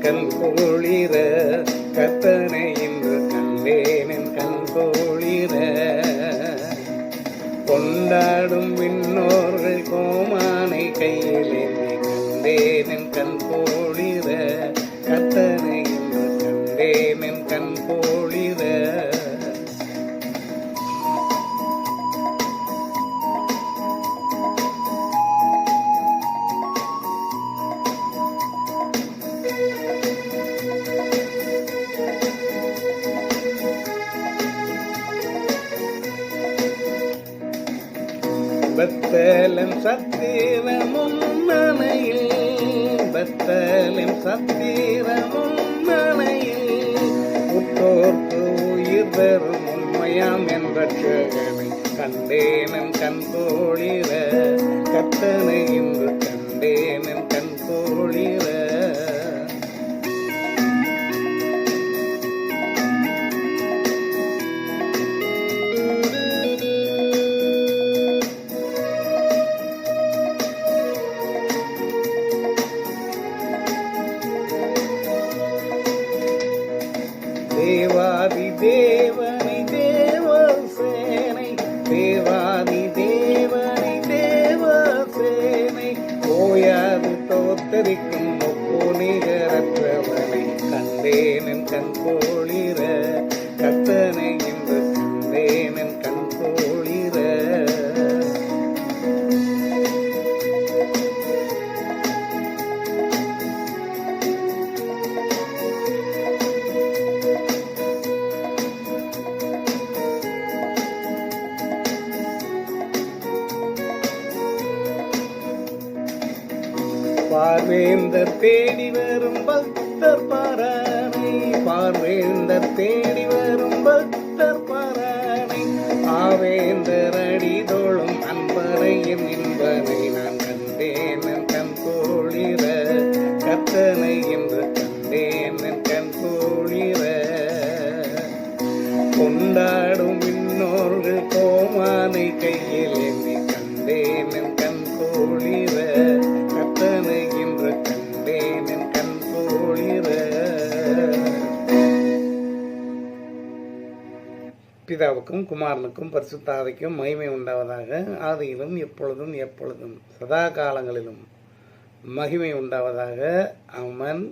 கண் குளிர கர்த்தனை இன்று கண்டேன் என் கண் குளிர. கொண்டாடும் விண்ணோர்கள் கோமானை கையில் ஏந்தி கண்டேன் என் கண் குளிர கர்த்தனை இன்று கண்டேன் என் கண் குளிர. பெத்தேலின் சத்திரமும் மனையில் பெத்தேலின் சத்திரமும் மனையில் உற்றோர்க்கு உயிர் பெறும் உண்மையாம் என்ற ரட்சகனை கண்டேன் கண் குளிர கர்த்தனை இன்று கண்டேன் கண் குளிர. தேவாதி தேவனை தேவசேனை தேவாதி தேவனை தேவசேனை ஓயாது தோத்தரிக்கும் ஒப்புனிகரற்றவனை கண்டேன் கண் குளிர கர்த்தனை இன்று கண்டேன் கண் குளிர. பார்வேந்தர் தேடி வரும் பக்தர் பாரானை பார்வேந்தர் தேடி வரும் பக்தர் பாரானை ஆவேந்தர் அடிதோளும் அன்பரையும் இன்பனை நான் கண்டேன் கண் குளிர கர்த்தனை இன்று கண்டேன் கண் குளிர. கொண்டாடும் இன்னோர்கள் கோமானை கையில் ஏந்தி கண்டேன் கண் குளிர கர்த்தனை இன்று கண்டேன் கண் குளிர. பிதாவுக்கும் குமாரனுக்கும் பரிசுத்த ஆவிக்கும் மகிமை உண்டாவதாக. ஆதியிலும் எப்பொழுதும் எப்பொழுதும் சதா காலங்களிலும் மகிமை உண்டாவதாக. ஆமென்.